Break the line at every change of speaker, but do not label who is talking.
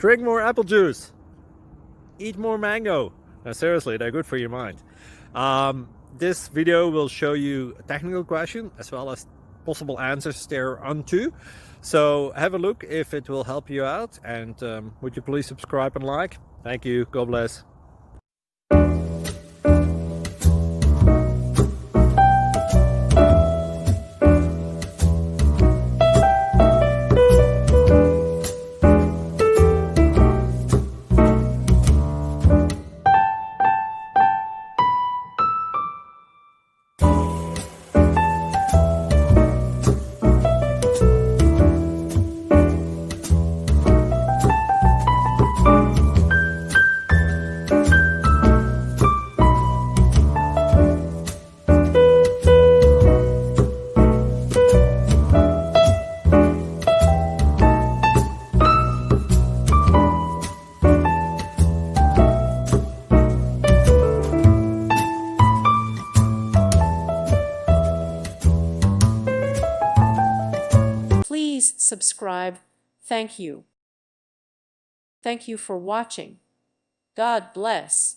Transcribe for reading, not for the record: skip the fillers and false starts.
Drink more apple juice. Eat more mango. Now, seriously, they're good for your mind. This video will show you a technical question as well as possible answers thereunto. So have a look if it will help you out, and would you please subscribe and like? Thank you. God bless.
Please subscribe. Thank you. Thank you for watching. God bless.